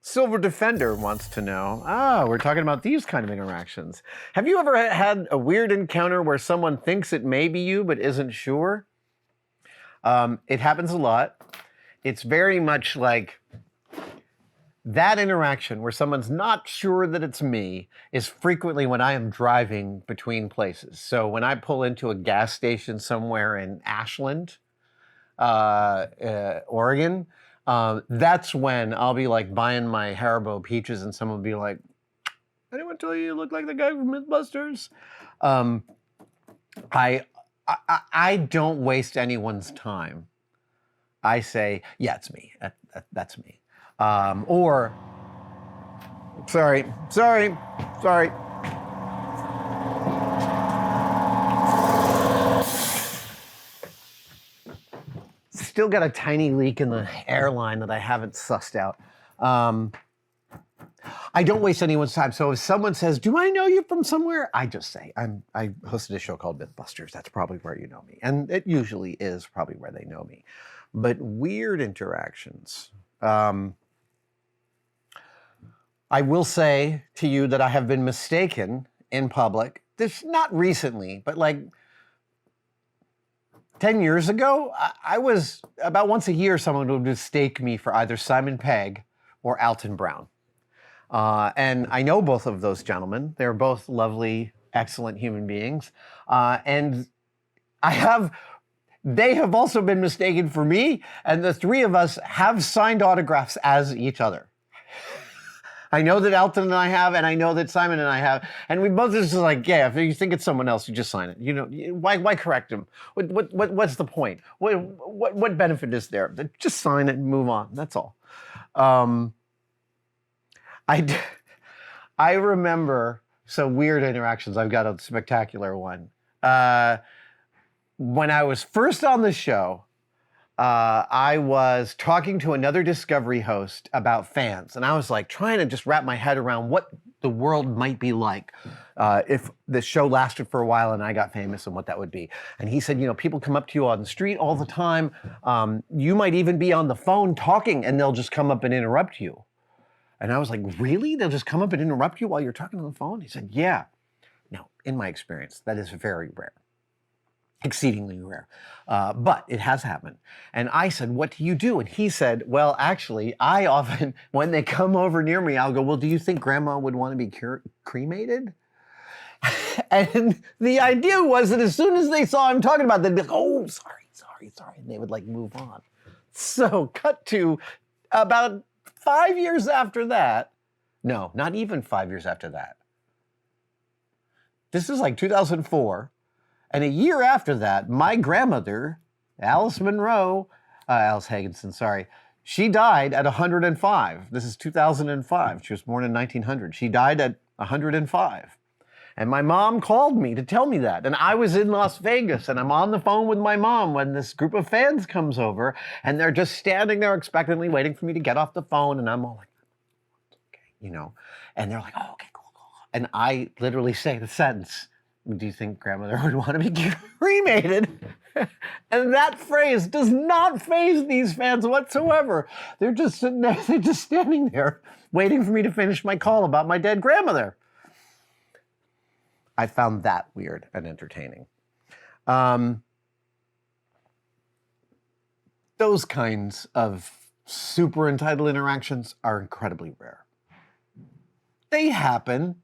Silver Defender wants to know, we're talking about these kind of interactions. Have you ever had a weird encounter where someone thinks it may be you but isn't sure? It happens a lot. It's very much like that interaction where someone's not sure that it's me is frequently when I am driving between places. So when I pull into a gas station somewhere in Ashland, Oregon, that's when I'll be like buying my Haribo peaches and someone will be like, anyone tell you look like the guy from Mythbusters? I don't waste anyone's time. I say, yeah, it's me. That's me. Or, sorry. Still got a tiny leak in the airline that I haven't sussed out. I don't waste anyone's time. So if someone says, do I know you from somewhere? I just say, I hosted a show called Mythbusters. That's probably where you know me. And it usually is probably where they know me. But weird interactions. I will say to you that I have been mistaken in public. This not recently, but like 10 years ago, I was about once a year, someone would mistake me for either Simon Pegg or Alton Brown. And I know both of those gentlemen. They're both lovely, excellent human beings. And they have also been mistaken for me, and the three of us have signed autographs as each other. I know that Alton and I have, and I know that Simon and I have, and we both just like, yeah, if you think it's someone else, you just sign it. You know, why correct him? What's the point? What benefit is there? Just sign it and move on. That's all. I remember some weird interactions. I've got a spectacular one. When I was first on the show, I was talking to another Discovery host about fans, and I was like trying to just wrap my head around what the world might be like if the show lasted for a while and I got famous and what that would be. And he said, you know, people come up to you on the street all the time. You might even be on the phone talking and they'll just come up and interrupt you. And I was like, really? They'll just come up and interrupt you while you're talking on the phone? He said, yeah. Now, in my experience, that is very rare. Exceedingly rare, but it has happened. And I said, what do you do? And he said, well, actually, I often, when they come over near me, I'll go, well, do you think grandma would want to be cremated? And the idea was that as soon as they saw him talking about it, they'd be like, oh, sorry. And they would like move on. So cut to about 5 years after that. No, not even 5 years after that. This is like 2004. And a year after that, my grandmother, Alice Higginson, she died at 105. This is 2005. She was born in 1900. She died at 105. And my mom called me to tell me that. And I was in Las Vegas, and I'm on the phone with my mom when this group of fans comes over, and they're just standing there expectantly waiting for me to get off the phone. And I'm all like, okay, you know. And they're like, oh, okay, cool. And I literally say the sentence, do you think grandmother would want to be cremated? And that phrase does not faze these fans whatsoever. They're just sitting there, they're just standing there waiting for me to finish my call about my dead grandmother. I found that weird and entertaining. Those kinds of super entitled interactions are incredibly rare. They happen,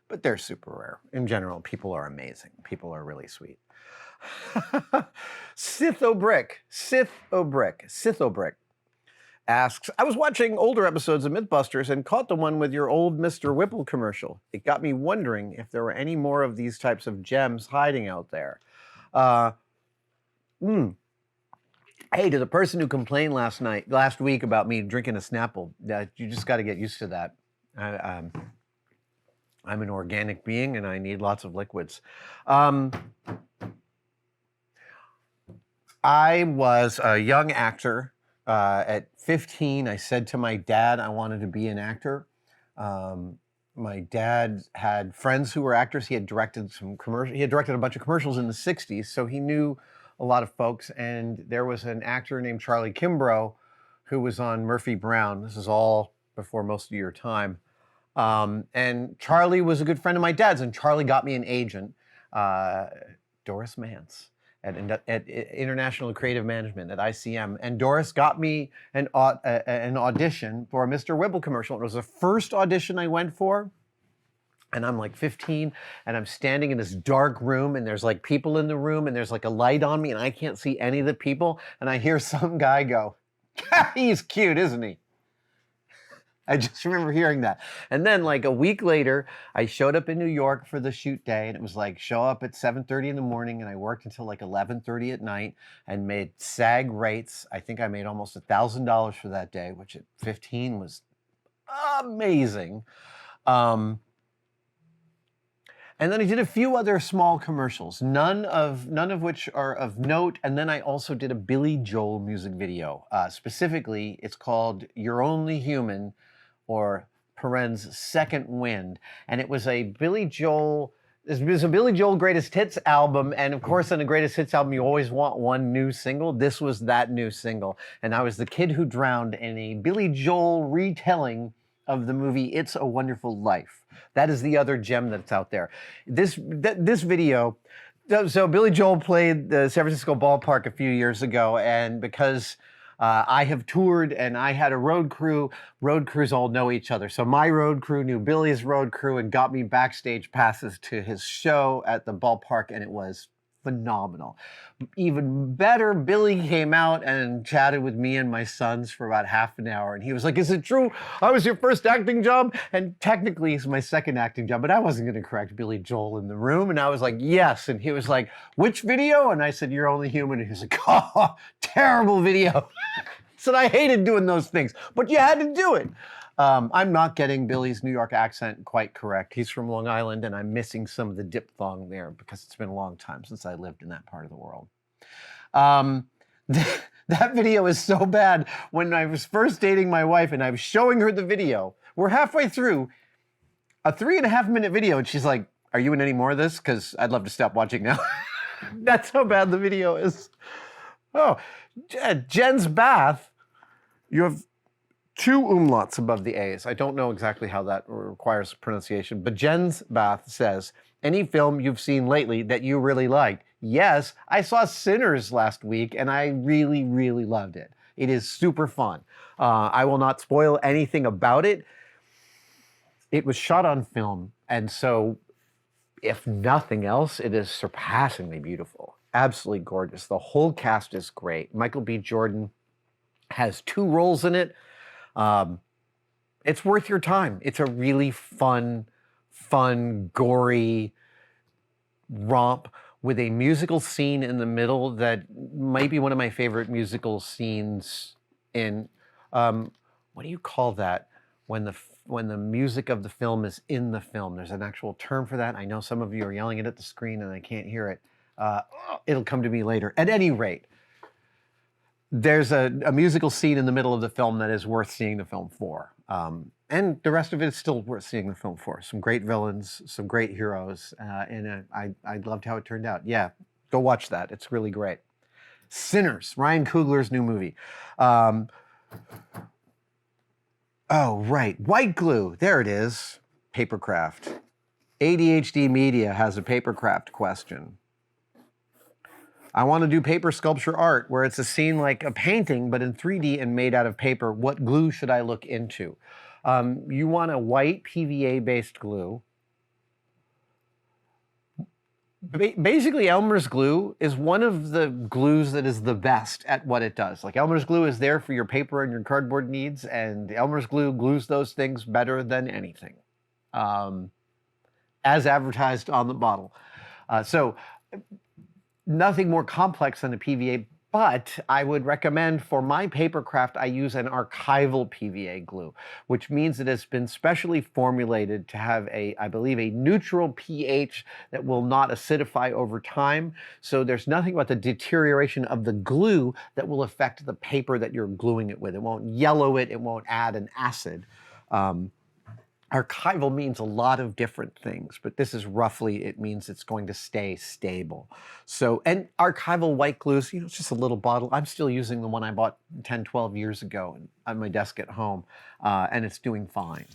but they're super rare. In general, people are amazing. People are really sweet. SithO'Brick asks, I was watching older episodes of Mythbusters and caught the one with your old Mr. Whipple commercial. It got me wondering if there were any more of these types of gems hiding out there. Hey, to the person who complained last week about me drinking a Snapple, you just got to get used to that. I'm an organic being and I need lots of liquids. I was a young actor. At 15, I said to my dad I wanted to be an actor. My dad had friends who were actors. He had directed a bunch of commercials in the 60s, so he knew a lot of folks. And there was an actor named Charlie Kimbrough who was on Murphy Brown. This is all before most of your time. And Charlie was a good friend of my dad's, and Charlie got me an agent, Doris Mance at International Creative Management at ICM. And Doris got me an audition for a Mr. Wible commercial. It was the first audition I went for. And I'm like 15, and I'm standing in this dark room, and there's like people in the room, and there's like a light on me, and I can't see any of the people. And I hear some guy go, "He's cute, isn't he?" I just remember hearing that. And then like a week later, I showed up in New York for the shoot day, and it was like show up at 7:30 in the morning, and I worked until like 11:30 at night and made SAG rates. I think I made almost $1,000 for that day, which at 15 was amazing. And then I did a few other small commercials, none of which are of note. And then I also did a Billy Joel music video. Specifically, it's called "You're Only Human," or parens "Second Wind." And it was a Billy Joel greatest hits album. And of course, on a greatest hits album, you always want one new single. This was that new single. And I was the kid who drowned in a Billy Joel retelling of the movie It's a Wonderful Life. That is the other gem that's out there. This video, so Billy Joel played the San Francisco ballpark a few years ago, and because I have toured and I had a road crew, road crews all know each other. So my road crew knew Billy's road crew and got me backstage passes to his show at the ballpark, and it was phenomenal. Even better, Billy came out and chatted with me and my sons for about half an hour. And he was like, "Is it true I was your first acting job?" And technically it's my second acting job, but I wasn't going to correct Billy Joel in the room. And I was like, "Yes." And he was like, "Which video?" And I said, "You're Only Human." And he was like, "Oh, terrible video." So I hated doing those things, but you had to do it. I'm not getting Billy's New York accent quite correct. He's from Long Island, and I'm missing some of the diphthong there because it's been a long time since I lived in that part of the world. That video is so bad. When I was first dating my wife and I was showing her the video, we're halfway through a 3.5-minute video, and she's like, "Are you in any more of this? Because I'd love to stop watching now." That's how bad the video is. Oh, Jen's bath. You have 2 umlauts above the A's. I don't know exactly how that requires pronunciation, but Jen's bath says, "Any film you've seen lately that you really liked?" Yes, I saw Sinners last week, and I really, really loved it. It is super fun. I will not spoil anything about it. It was shot on film, and so if nothing else, it is surpassingly beautiful. Absolutely gorgeous. The whole cast is great. Michael B. Jordan has 2 roles in it. It's worth your time. It's a really fun, gory romp with a musical scene in the middle that might be one of my favorite musical scenes in, what do you call that? When the music of the film is in the film. There's an actual term for that. I know some of you are yelling it at the screen and I can't hear it. It'll come to me later. At any rate, there's a musical scene in the middle of the film that is worth seeing the film for. And the rest of it is still worth seeing the film for. Some great villains, some great heroes, and I loved how it turned out. Yeah, go watch that. It's really great. Sinners, Ryan Coogler's new movie. Oh, right, white glue. There it is. Papercraft. ADHD Media has a papercraft question. I want to do paper sculpture art where it's a scene like a painting, but in 3D and made out of paper. What glue should I look into? You want a white PVA-based glue. Basically, Elmer's glue is one of the glues that is the best at what it does. Like Elmer's glue is there for your paper and your cardboard needs, and Elmer's glue glues those things better than anything, as advertised on the bottle. So nothing more complex than a PVA, but I would recommend for my paper craft, I use an archival PVA glue, which means it has been specially formulated to have I believe, a neutral pH that will not acidify over time. So there's nothing about the deterioration of the glue that will affect the paper that you're gluing it with. It won't yellow it, it won't add an acid. Archival means a lot of different things, but this is roughly, it means it's going to stay stable. So, and archival white glues, it's just a little bottle. I'm still using the one I bought 10, 12 years ago on my desk at home, and it's doing fine.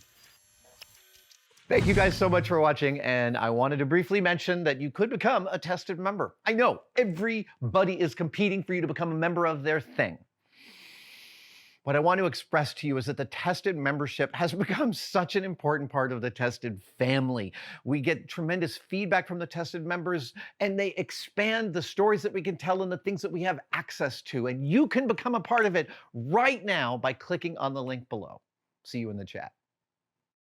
Thank you guys so much for watching, and I wanted to briefly mention that you could become a tested member. I know everybody is competing for you to become a member of their thing. What I want to express to you is that the tested membership has become such an important part of the tested family. We get tremendous feedback from the tested members, and they expand the stories that we can tell and the things that we have access to. And you can become a part of it right now by clicking on the link below. See you in the chat.